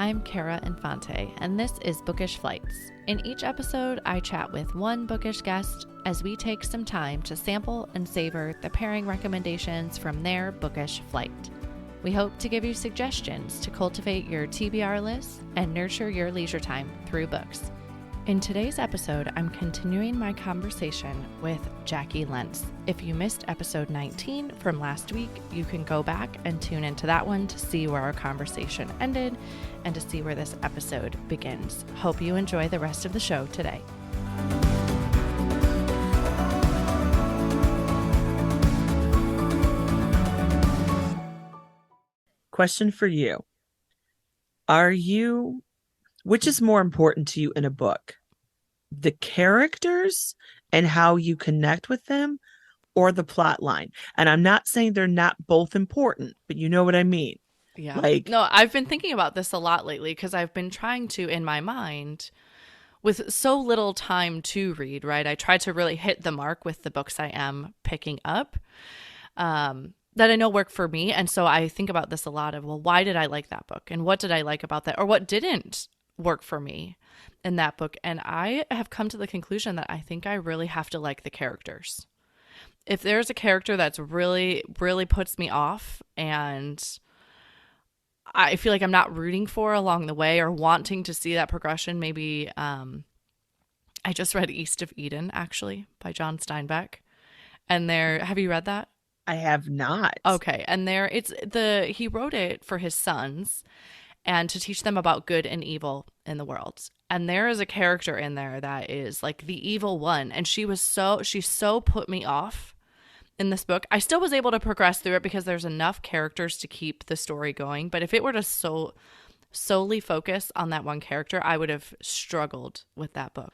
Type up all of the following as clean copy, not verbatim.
I'm Cara Infante, and this is Bookish Flights. In each episode, I chat with one bookish guest as we take some time to sample and savor the pairing recommendations from their bookish flight. We hope to give you suggestions to cultivate your TBR list and nurture your leisure time through books. In today's episode, I'm continuing my conversation with Jacqui Lents. If you missed episode 19 from last week, you can go back and tune into that one to see where our conversation ended and to see where this episode begins. Hope you enjoy the rest of the show today. Question for you. Which is more important to you in a book? The characters and how you connect with them, or the plot line? And I'm not saying they're not both important, but you know what I mean. Yeah. No, I've been thinking about this a lot lately because I've been trying to, in my mind, with so little time to read, right? I try to really hit the mark with the books I am picking up that I know work for me. And so I think about this a lot of, well, why did I like that book? And what did I like about that? Or what didn't work for me in that book? And I have come to the conclusion that I think I really have to like the characters. If there's a character that's really, really puts me off and I feel like I'm not rooting for along the way or wanting to see that progression, maybe I just read East of Eden, actually, by John Steinbeck. And have you read that? I have not. Okay. And he wrote it for his sons and to teach them about good and evil in the world. And there is a character in there that is like the evil one. And she so put me off in this book. I still was able to progress through it because there's enough characters to keep the story going. But if it were to solely focus on that one character, I would have struggled with that book.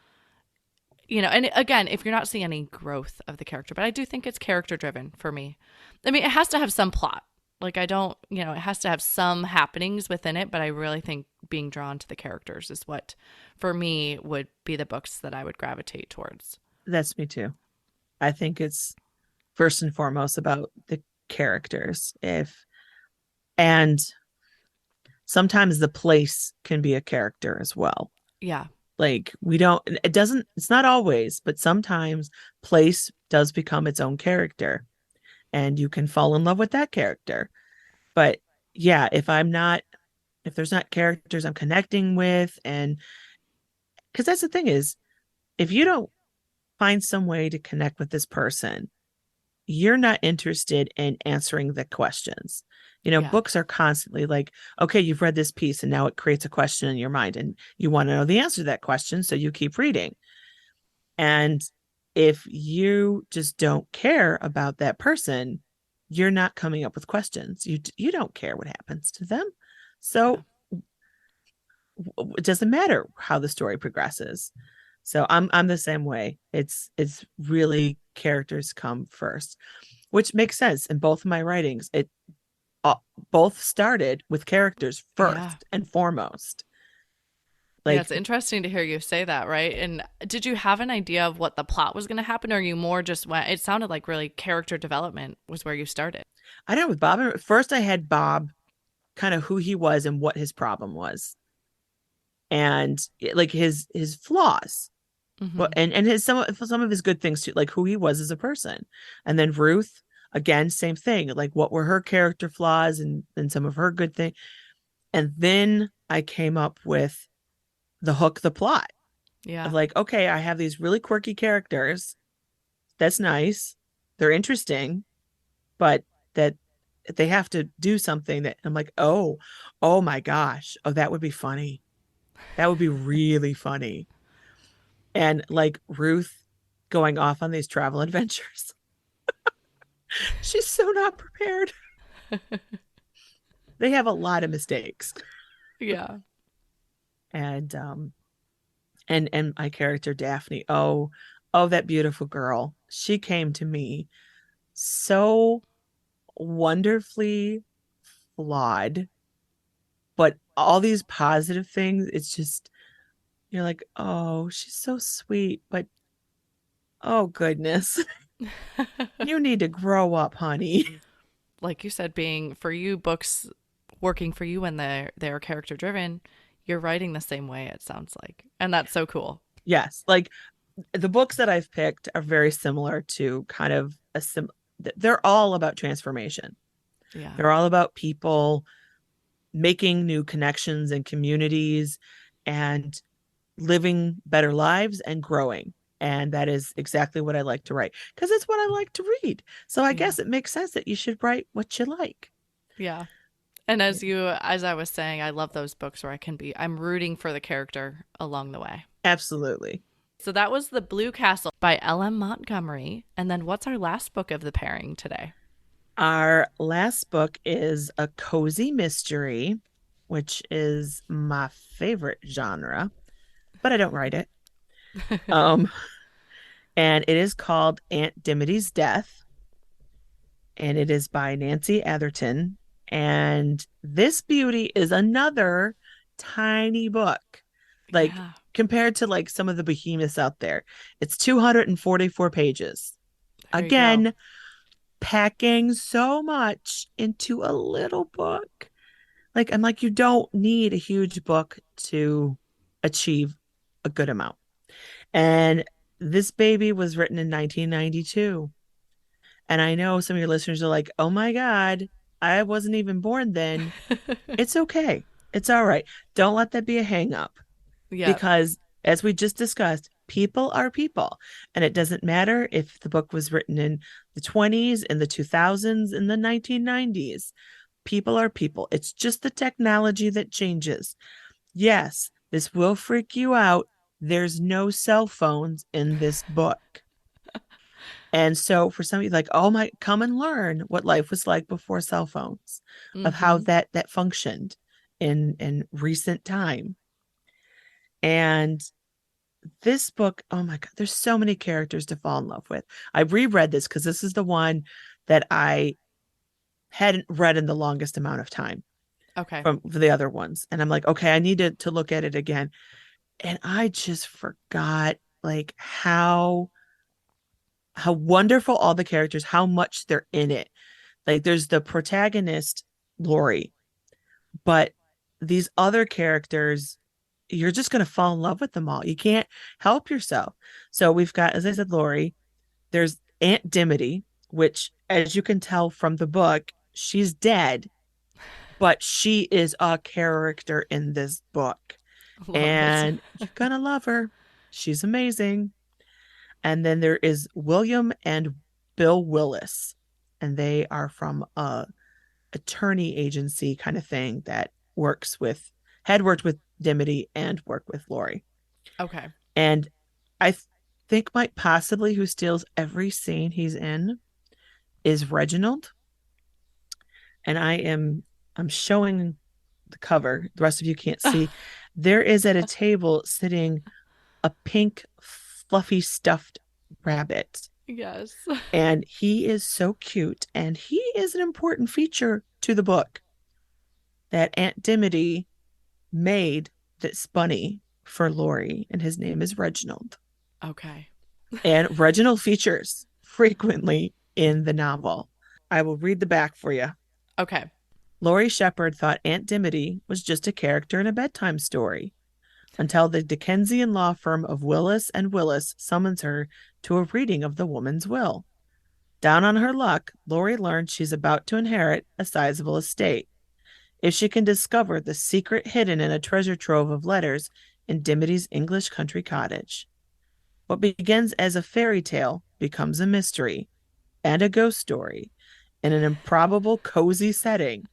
You know, and again, if you're not seeing any growth of the character, but I do think it's character driven for me. I mean, it has to have some plot. Like it has to have some happenings within it, but I really think being drawn to the characters is what, for me, would be the books that I would gravitate towards. That's me too. I think it's first and foremost about the characters. And sometimes the place can be a character as well. Yeah. Like it's not always, but sometimes place does become its own character. And you can fall in love with that character. But yeah, if there's not characters I'm connecting with, and because that's the thing is, if you don't find some way to connect with this person, you're not interested in answering the questions. Books are constantly like, okay, you've read this piece and now it creates a question in your mind and you want to know the answer to that question. So you keep reading. And if you just don't care about that person, you're not coming up with questions. You don't care what happens to them. So it doesn't matter how the story progresses. So I'm the same way. It's really characters come first, which makes sense in both of my writings. It both started with characters first and foremost. Like, yeah, it's interesting to hear you say that, right? And did you have an idea of what the plot was going to happen, or you more just went, it sounded like really character development was where you started? I know with Bob, first I had Bob, kind of who he was and what his problem was. And like his flaws. Mm-hmm. Well, and his some of his good things too, like who he was as a person. And then Ruth, again, same thing. Like what were her character flaws and some of her good things. And then I came up with the hook, the plot. Yeah. Of like, okay, I have these really quirky characters. That's nice. They're interesting, but that they have to do something that I'm like, oh my gosh. Oh, that would be funny. That would be really funny. And like Ruth going off on these travel adventures. She's so not prepared. They have a lot of mistakes. Yeah. And my character Daphne, oh, that beautiful girl. She came to me so wonderfully flawed, but all these positive things, it's just, you're like, oh, she's so sweet, but oh goodness. You need to grow up, honey. Like you said, being for you, books working for you when they're character driven, you're writing the same way, it sounds like. And that's so cool. Yes, like the books that I've picked are very similar to kind of they're all about transformation. Yeah. They're all about people making new connections and communities and living better lives and growing. And that is exactly what I like to write because it's what I like to read. So I Yeah. guess it makes sense that you should write what you like. Yeah. And as I was saying, I love those books where I'm rooting for the character along the way. Absolutely. So that was The Blue Castle by L.M. Montgomery. And then what's our last book of the pairing today? Our last book is a cozy mystery, which is my favorite genre, but I don't write it. Um, and it is called Aunt Dimity's Death, and it is by Nancy Atherton. And this beauty is another tiny book, like Yeah, compared to like some of the behemoths out there. It's 244 pages. there you go. Again, packing so much into a little book. Like, I'm like, you don't need a huge book to achieve a good amount. And this baby was written in 1992. And I know some of your listeners are like, oh my God, I wasn't even born then. It's okay. It's all right. Don't let that be a hang up Yep. because, as we just discussed, people are people. And it doesn't matter if the book was written in the 20s, in the 2000s, in the 1990s. People are people. It's just the technology that changes. Yes, this will freak you out. There's no cell phones in this book. And so for some of you, like, oh my, come and learn what life was like before cell phones, of how Mm-hmm. that functioned in recent time. And this book, oh my God, there's so many characters to fall in love with. I reread this because this is the one that I hadn't read in the longest amount of time Okay. from the other ones. And I'm like, okay, I need to look at it again. And I just forgot like how wonderful all the characters, how much they're in it. Like there's the protagonist, Lori, but these other characters, you're just going to fall in love with them all. You can't help yourself. So we've got, as I said, Lori, there's Aunt Dimity, which, as you can tell from the book, she's dead, but she is a character in this book. Love it. And you're going to love her. She's amazing. And then there is William and Bill Willis, and they are from a attorney agency kind of thing that had worked with Dimity and worked with Lori. Okay. And I think might possibly who steals every scene he's in is Reginald. And I'm showing the cover. The rest of you can't see. There is at a table sitting a pink, fluffy, stuffed rabbit. Yes. And he is so cute. And he is an important feature to the book that Aunt Dimity made that's bunny for Lori. And his name is Reginald. Okay. And Reginald features frequently in the novel. I will read the back for you. Okay. Laurie Shepard thought Aunt Dimity was just a character in a bedtime story until the Dickensian law firm of Willis and Willis summons her to a reading of the woman's will. Down on her luck, Laurie learns she's about to inherit a sizable estate. If she can discover the secret hidden in a treasure trove of letters in Dimity's English country cottage. What begins as a fairy tale becomes a mystery and a ghost story in an improbable, cozy setting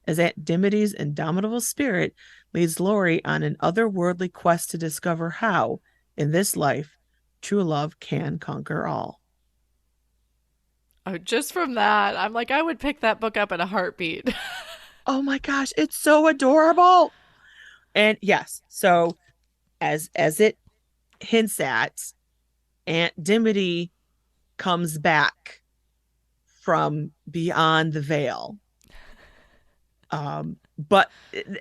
as Aunt Dimity's indomitable spirit leads Laurie on an otherworldly quest to discover how, in this life, true love can conquer all. Oh, just from that, I'm like, I would pick that book up in a heartbeat. Oh my gosh, it's so adorable. And yes, so as it hints at, Aunt Dimity comes back from beyond the veil. But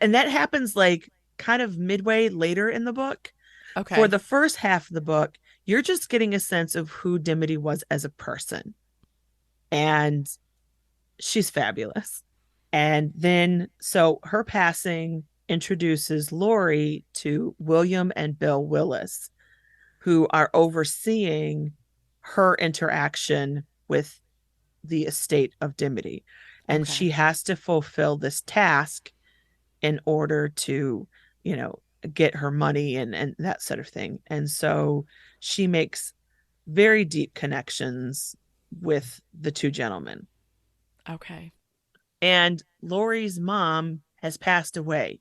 and that happens like kind of midway later in the book. For Okay. the first half of the book, you're just getting a sense of who Dimity was as a person. And she's fabulous. And then so her passing, introduces Lori to William and Bill Willis, who are overseeing her interaction with the estate of Dimity. And Okay. she has to fulfill this task in order to, you know, get her money and that sort of thing. And so she makes very deep connections with the two gentlemen. Okay. And Lori's mom has passed away.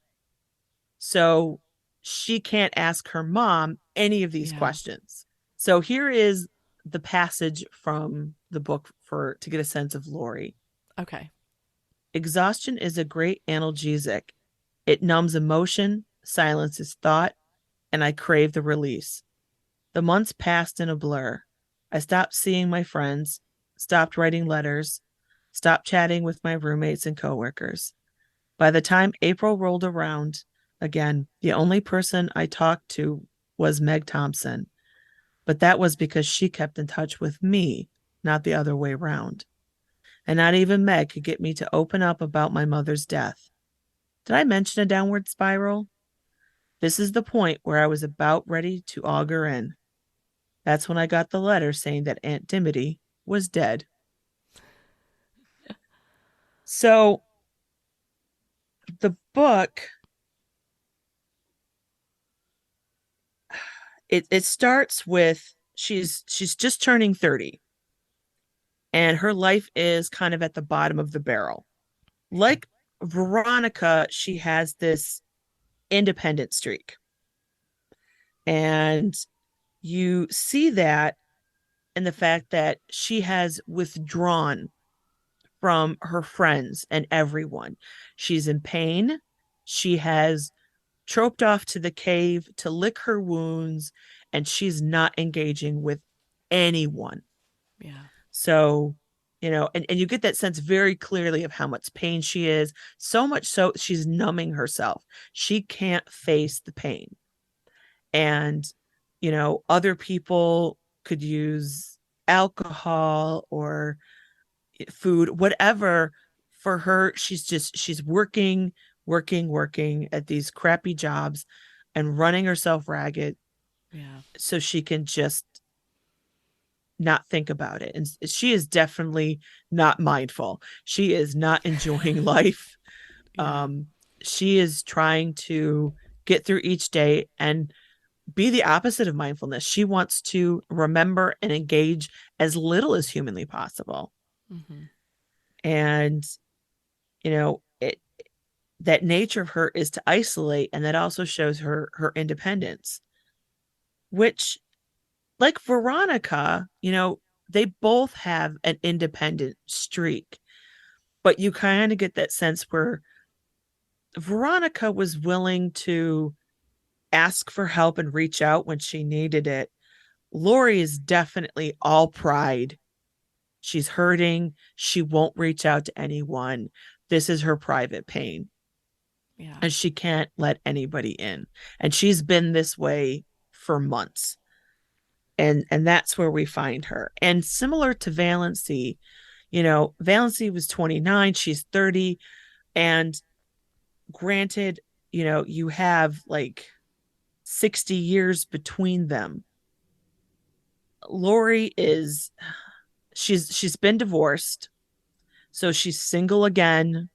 So she can't ask her mom any of these Yeah. questions. So here is the passage from the book for to get a sense of Lori. Okay. Exhaustion is a great analgesic. It numbs emotion, silences thought, and I crave the release. The months passed in a blur. I stopped seeing my friends, stopped writing letters, stopped chatting with my roommates and coworkers. By the time April rolled around, again, the only person I talked to was Meg Thompson, but that was because she kept in touch with me, not the other way round. And not even Meg could get me to open up about my mother's death. Did I mention a downward spiral? This is the point where I was about ready to auger in. That's when I got the letter saying that Aunt Dimity was dead. So the book, it starts with she's just turning 30 and her life is kind of at the bottom of the barrel. Like Veronica, she has this independent streak. And you see that in the fact that she has withdrawn from her friends and everyone. She's in pain. She has troped off to the cave to lick her wounds, and she's not engaging with anyone. Yeah. So, and you get that sense very clearly of how much pain she is, so much so she's numbing herself. She can't face the pain. And, other people could use alcohol or food, whatever. For her, she's working at these crappy jobs and running herself ragged Yeah. so she can just not think about it. And she is definitely not mindful. She is not enjoying life. Yeah. She is trying to get through each day and be the opposite of mindfulness. She wants to remember and engage as little as humanly possible. Hmm. And, it that nature of her is to isolate, and that also shows her independence, which, like Veronica, they both have an independent streak, but you kind of get that sense where Veronica was willing to ask for help and reach out when she needed it. Lori is definitely all pride. She's hurting. She won't reach out to anyone. This is her private pain, Yeah. and she can't let anybody in. And she's been this way for months. And that's where we find her. And similar to Valency, Valency was 29, she's 30, and granted, you have like 60 years between them. Lori is she's been divorced, so she's single again.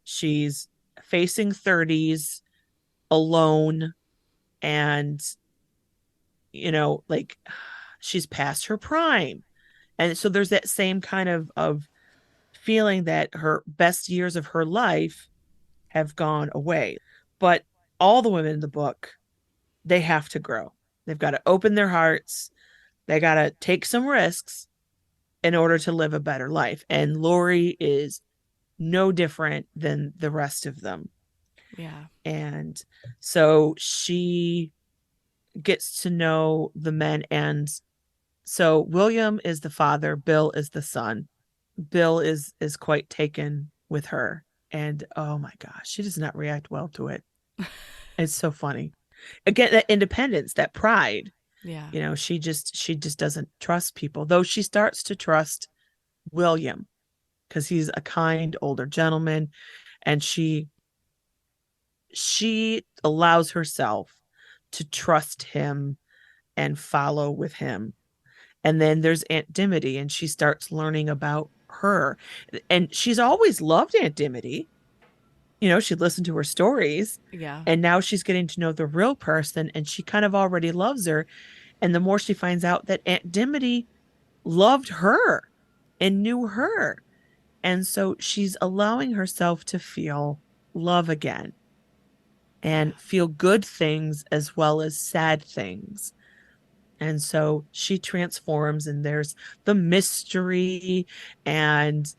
She's facing 30s alone, and like she's past her prime. And so there's that same kind of feeling that her best years of her life have gone away. But all the women in the book, they have to grow. They've got to open their hearts. They got to take some risks in order to live a better life. And Lori is no different than the rest of them. Yeah. And so she gets to know the men. And so William is the father, Bill is the son. Bill is quite taken with her. And oh my gosh, she does not react well to it. It's so funny. Again, that independence, that pride, Yeah. she just doesn't trust people, though she starts to trust William because he's a kind older gentleman. And she allows herself to trust him and follow with him. And then there's Aunt Dimity, and she starts learning about her. And she's always loved Aunt Dimity. She'd listen to her stories. Yeah. And now she's getting to know the real person, and she kind of already loves her. And the more she finds out that Aunt Dimity loved her and knew her. And so she's allowing herself to feel love again Yeah. and feel good things as well as sad things. And so she transforms, and there's the mystery, and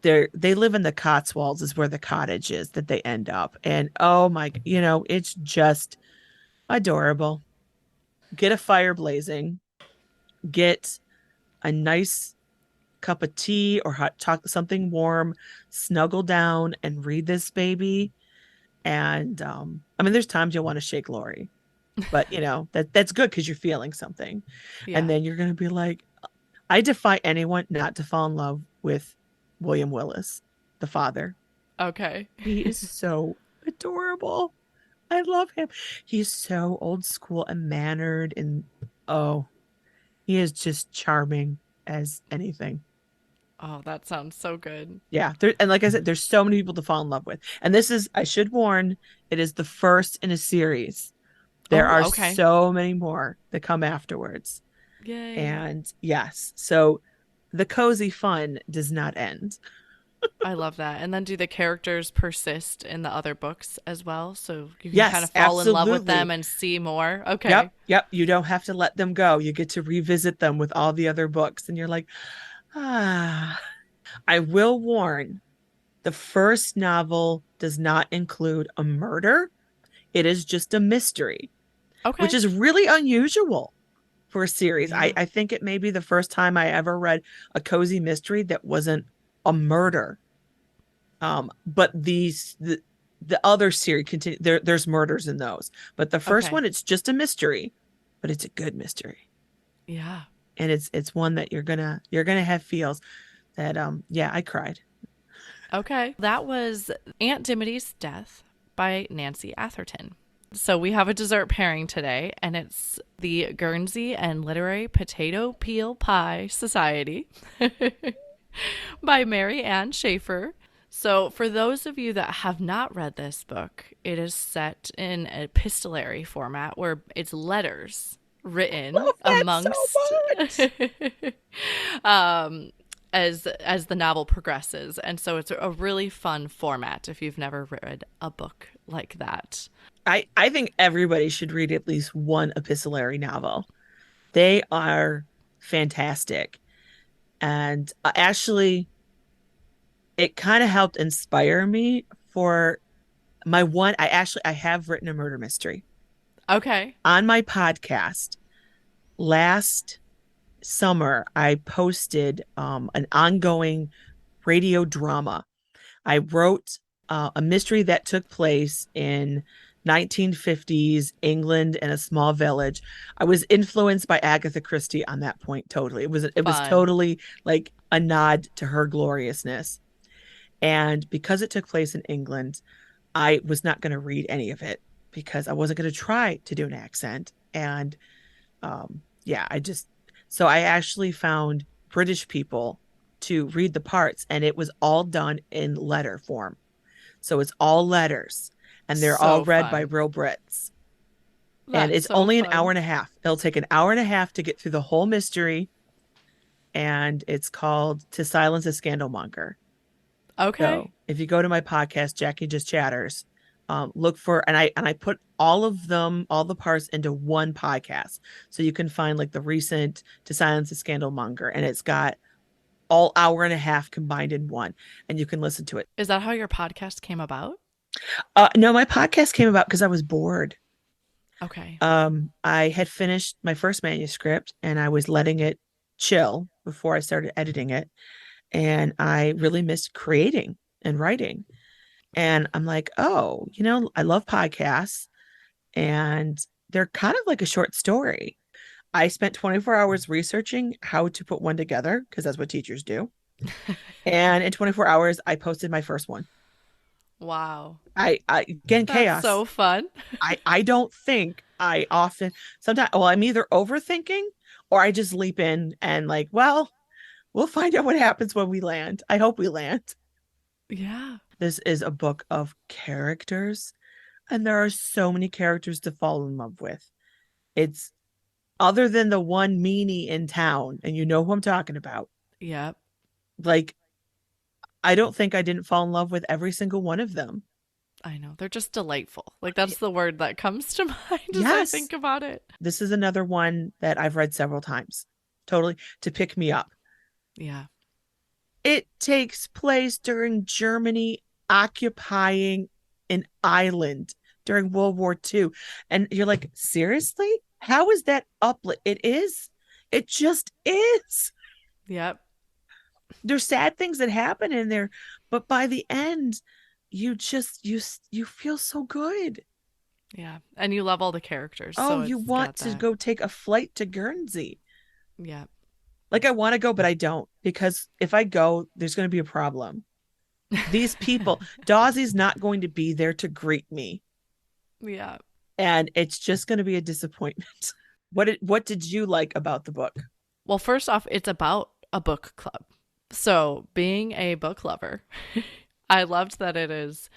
they live in the Cotswolds is where the cottage is that they end up. And oh my, it's just adorable. Get a fire blazing, get a nice cup of tea or hot chocolate, something warm, snuggle down and read this baby. And I mean, there's times you'll want to shake Lori, but that's good because you're feeling something. And Yeah. then you're gonna be like, I defy anyone not to fall in love with William Willis, the father. Okay. He is so adorable. I love him. He's so old school and mannered, and oh, he is just charming as anything. Oh, that sounds so good. Yeah, and like I said, there's so many people to fall in love with. And this is, I should warn, it is the first in a series. There Oh, are okay. so many more that come afterwards. Yay. And yes, so the cozy fun does not end. I love that. And then do the characters persist in the other books as well? So you can kind of Yes, fall in love with them absolutely. and see more? Okay. Yep, yep. You don't have to let them go. You get to revisit them with all the other books. And you're like, ah. I will warn, the first novel does not include a murder. It is just a mystery, which Okay. is really unusual for a series. I, Yeah. I think it may be the first time I ever read a cozy mystery that wasn't a murder. But the other series continue there's murders in those. But the first Okay. one, it's just a mystery, but it's a good mystery. Yeah. And it's one that you're gonna have feels that yeah, I cried. Okay. That was Aunt Dimity's Death by Nancy Atherton. So we have a dessert pairing today, and it's the Guernsey and Literary Potato Peel Pie Society by Mary Ann Schaefer. So, for those of you that have not read this book, it is set in epistolary format where it's letters written Love that so amongst much. um, as the novel progresses, and so it's a really fun format if you've never read a book like that. I think everybody should read at least one epistolary novel. They are fantastic. And actually, it kind of helped inspire me for my one. I have written a murder mystery Okay, on my podcast. Last summer, I posted an ongoing radio drama. I wrote a mystery that took place in 1950s England in a small village. I was influenced by Agatha Christie on that point. Totally, it was fun. totally like a nod to her gloriousness. And because it took place in England, I was not going to read any of it because I wasn't going to try to do an accent. And yeah, so I actually found British people to read the parts, and it was all done in letter form. So it's all letters, and they're all So read by fun. real Brits. And That's it's so only an hour fun. and a half. It'll take an hour and a half to get through the whole mystery. And it's called To Silence a Scandalmonger. Okay. So if you go to my podcast, Jacqui Just Chatters, look for, and I put all of them, all the parts into one podcast. So you can find like the recent To Silence a Scandalmonger, and it's got all hour and a half combined in one, and you can listen to it. Is that how your podcast came about? No, my podcast came about because I was bored. Okay. I had finished my first manuscript, and I was letting it chill before I started editing it. And I really missed creating and writing. And I'm like, oh, I love podcasts, and they're kind of like a short story. I spent 24 hours researching how to put one together because that's what teachers do. And in 24 hours, I posted my first one. Wow. I again, That's chaos. so fun. I don't think I often, sometimes, well, I'm either overthinking or I just leap in and like, well, we'll find out what happens when we land. I hope we land. Yeah. This is a book of characters, and there are so many characters to fall in love with. It's other than the one meanie in town, and you know who I'm talking about. Yep. Like, I don't think I didn't fall in love with every single one of them. I know. They're just delightful. Like, that's the word that comes to mind as I Yes, think about it. this is another one that I've read several times, totally to pick me up. Yeah. It takes place during Germany occupying an island during World War II. And you're like, seriously? How is that uplit? It is. It just is. Yep. There's sad things that happen in there, but by the end, you just you feel so good. Yeah. And you love all the characters, Oh, so you it's want got to that. go take a flight to Guernsey. Yeah. Like I want to go, but I don't because if I go, there's going to be a problem. These people, Dawsey's not going to be there to greet me, Yeah. and it's just going to be a disappointment. What did you like about the book? Well, first off, it's about a book club. So, being a book lover, I loved that it is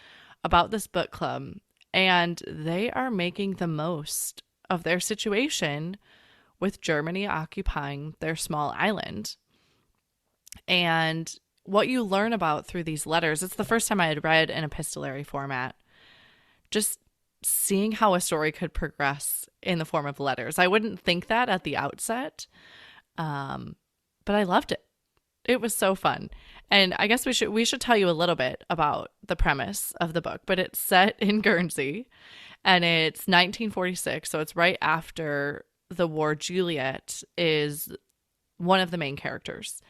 about this book club and they are making the most of their situation with Germany occupying their small island. And what you learn about through these letters, it's the first time I had read an epistolary format, just seeing how a story could progress in the form of letters. I wouldn't think that at the outset, um, but I loved it. It was so fun. And I guess we should tell you a little bit about the premise of the book, but it's set in Guernsey and it's 1946, so it's right after the war. Juliet is one of the main characters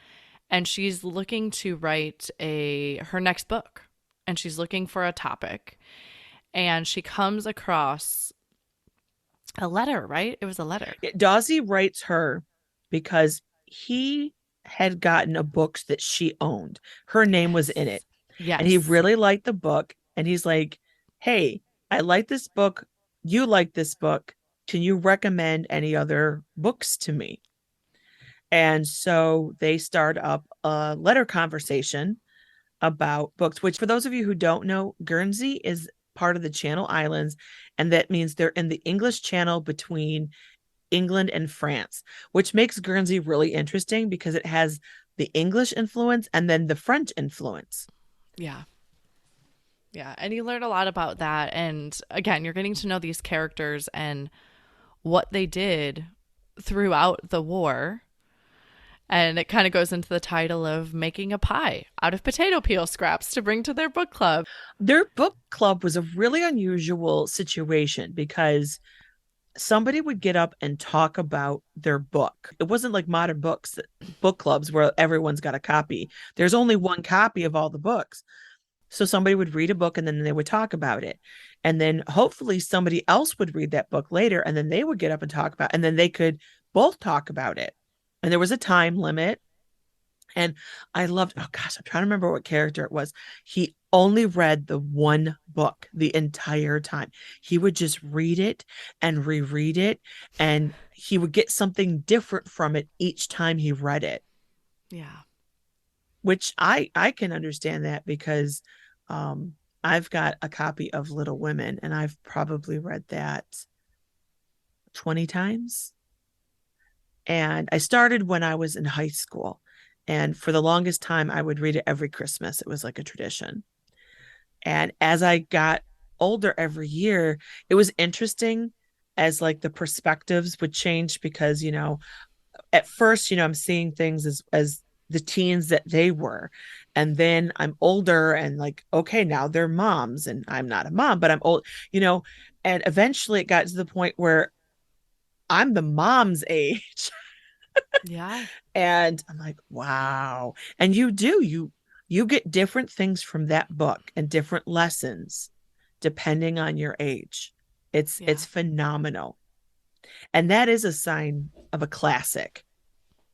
and she's looking to write a her next book and she's looking for a topic and she comes across a letter, right? It was a letter. Dawsey writes her because he had gotten a book that she owned. Her name was in it. Yes. And he Yes. really liked the book. And he's like, hey, I like this book. You like this book. Can you recommend any other books to me? And so they start up a letter conversation about books, which, for those of you who don't know, Guernsey is part of the Channel Islands. And that means they're in the English Channel between England and France, which makes Guernsey really interesting because it has the English influence and then the French influence. Yeah. Yeah. And you learn a lot about that. And again, you're getting to know these characters and what they did throughout the war. And it kind of goes into the title of making a pie out of potato peel scraps to bring to their book club. Their book club was a really unusual situation because somebody would get up and talk about their book. It wasn't like modern book clubs where everyone's got a copy. There's only one copy of all the books. So somebody would read a book and then they would talk about it. And then hopefully somebody else would read that book later and then they would get up and talk about it, and then they could both talk about it. And there was a time limit. And I loved, oh gosh, I'm trying to remember what character it was. He only read the one book the entire time. He would just read it and reread it, and he would get something different from it each time he read it, Yeah. which I can understand that because I've got a copy of Little Women and I've probably read that 20 times. And I started when I was in high school. And for the longest time, I would read it every Christmas. It was like a tradition. And as I got older every year, it was interesting as like the perspectives would change because, at first, I'm seeing things as the teens that they were. And then I'm older and like, okay, now they're moms and I'm not a mom, but I'm old, and eventually it got to the point where I'm the mom's age. Yeah. And I'm like, wow. And you get different things from that book and different lessons depending on your age. It's Yeah. phenomenal. And that is a sign of a classic,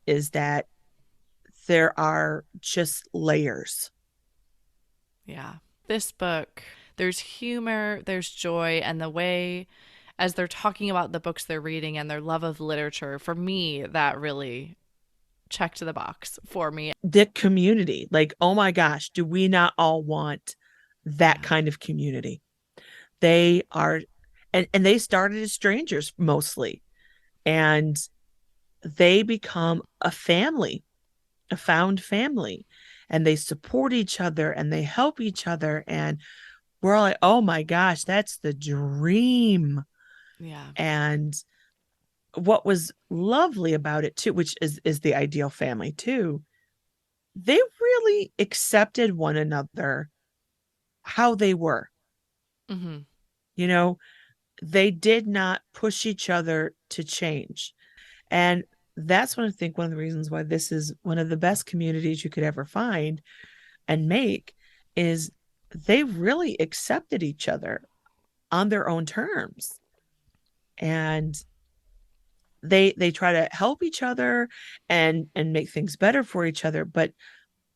is that there are just layers. Yeah. this book, there's humor, there's joy, and the way as they're talking about the books they're reading and their love of literature, for me, that really checked the box for me. The community, like, oh my gosh, do we not all want that Yeah. kind of community? They are, and they started as strangers mostly, and they become a family, a found family, and they support each other and they help each other. And we're all like, oh my gosh, that's the dream. Yeah. And what was lovely about it too, which is the ideal family too, they really accepted one another how they were. Hmm. You know, they did not push each other to change. And that's what I think one of the reasons why this is one of the best communities you could ever find and make is they really accepted each other on their own terms. And they try to help each other and make things better for each other, but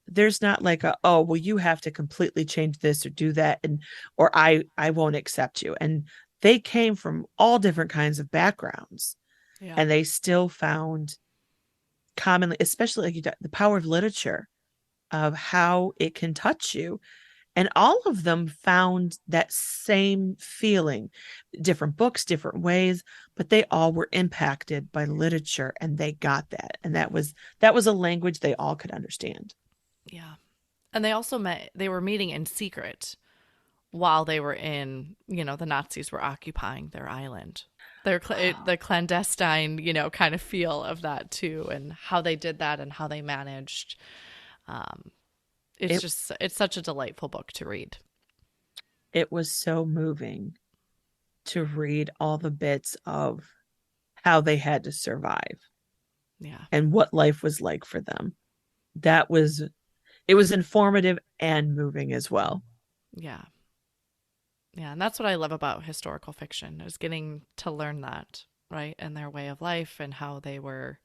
there's not like a, oh well, you have to completely change this or do that, and or I won't accept you. And they came from all different kinds of backgrounds, Yeah. and they still found commonly, especially like the power of literature, of how it can touch you. And all of them found that same feeling, different books, different ways, but they all were impacted by literature, and they got that. And that was a language they all could understand. Yeah. And they also they were meeting in secret while they were the Nazis were occupying their island. The clandestine, kind of feel of that too, and how they did that and how they managed. Um, it it's such a delightful book to read. it was so moving to read all the bits of how they had to survive Yeah. and what life was like for them. That was it was informative and moving as well. Yeah. Yeah. And that's what I love about historical fiction is getting to learn that, right? And their way of life and how they were,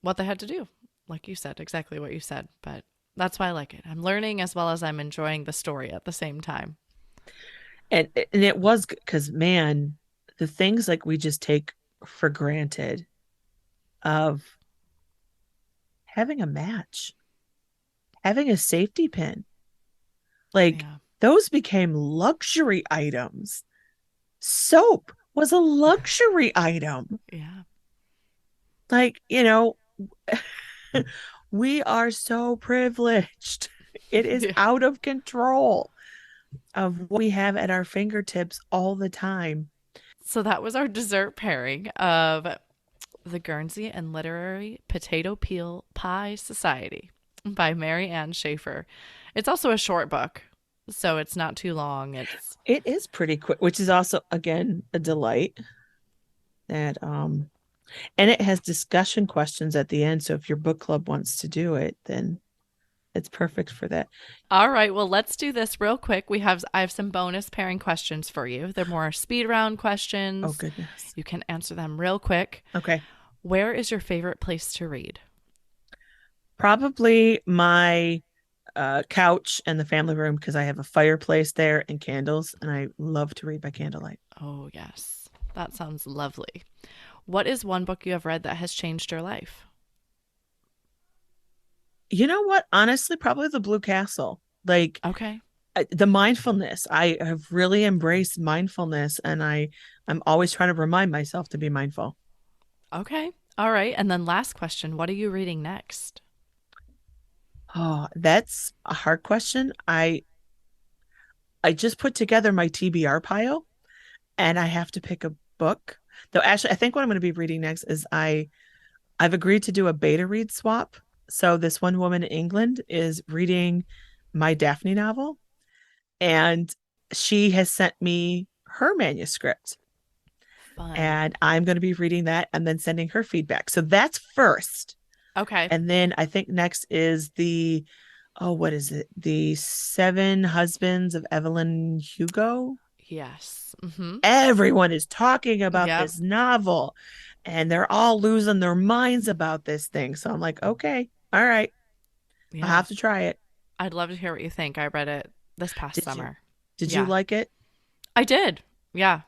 what they had to do. Like you said, exactly what you said. But that's why I like it. I'm learning as well as I'm enjoying the story at the same time. And it was because, man, the things like we just take for granted, of having a match, having a safety pin, like Yeah. those became luxury items. Soap was a luxury item. Yeah. Like, we are so privileged. It is Yeah. out of control of what we have at our fingertips all the time. So that was our dessert pairing of The Guernsey and Literary Potato Peel Pie Society by Mary Ann Schaefer. It's also a short book, so it's not too long. It is pretty quick, which is also again a delight. That and it has discussion questions at the end. So if your book club wants to do it, then it's perfect for that. All right, well, let's do this real quick. I have some bonus pairing questions for you. They're more speed round Oh questions. goodness. You can answer them real quick. Okay. Where is your favorite place to read? Probably my couch and the family room, because I have a fireplace there and candles, and I love to read by candlelight. Oh, yes. That sounds lovely. What is one book you have read that has changed your life? You know what? Honestly, probably the Blue Castle. Like Okay. the mindfulness. I have really embraced mindfulness, and I'm always trying to remind myself to be mindful. Okay. All right. And then last question, what are you reading next? Oh, that's a hard question. I just put together my TBR pile, and I have to pick a book. Though actually, I think what I'm going to be reading next is I've agreed to do a beta read swap. So this one woman in England is reading my Daphne novel, and she has sent me her manuscript, Fun. and I'm going to be reading that and then sending her feedback. So that's first. Okay. And then I think next is what is it? The Seven Husbands of Evelyn Hugo. Yes. Mm-hmm. Everyone is talking about Yep. this novel, and they're all losing their minds about this thing. So I'm like, okay, all right, I'll Yeah. have to try it. I'd love to hear what you think. I read it this past Did you? summer. Did you Yeah, like it? I did. Yeah.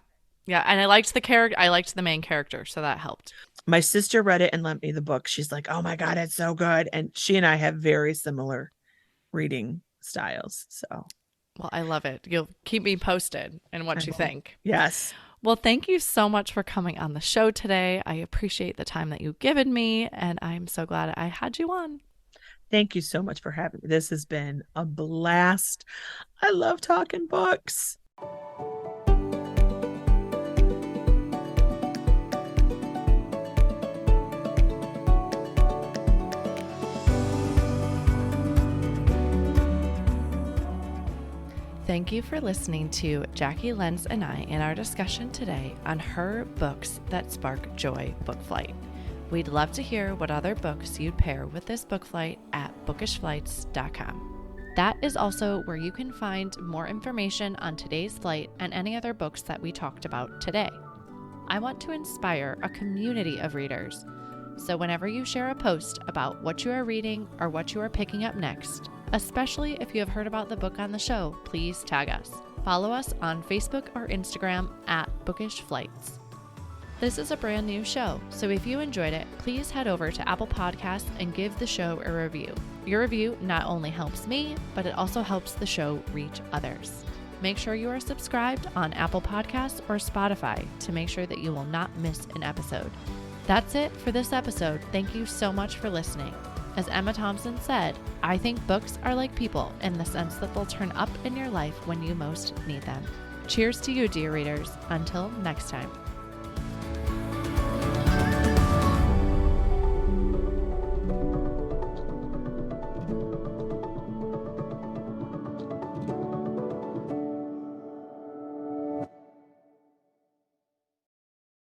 Yeah. And I liked the character. I liked the main character. So that helped. My sister read it and lent me the book. She's like, "Oh my God, it's so good." And she and I have very similar reading styles. So Well, I love it. You'll keep me posted and I what you will. think. Yes. Well, thank you so much for coming on the show today. I appreciate the time that you've given me, and I'm so glad I had you on. Thank you so much for having me. This has been a blast. I love talking books. Thank you for listening to Jacqui Lents and I in our discussion today on her books that spark joy book flight. We'd love to hear what other books you'd pair with this book flight at bookishflights.com. That is also where you can find more information on today's flight and any other books that we talked about today. I want to inspire a community of readers. So whenever you share a post about what you are reading or what you are picking up next, especially if you have heard about the book on the show, please tag us. Follow us on Facebook or Instagram at Bookish Flights. This is a brand new show, so if you enjoyed it, please head over to Apple Podcasts and give the show a review. Your review not only helps me, but it also helps the show reach others. Make sure you are subscribed on Apple Podcasts or Spotify to make sure that you will not miss an episode. That's it for this episode. Thank you so much for listening. As Emma Thompson said, I think books are like people in the sense that they'll turn up in your life when you most need them. Cheers to you, dear readers. Until next time.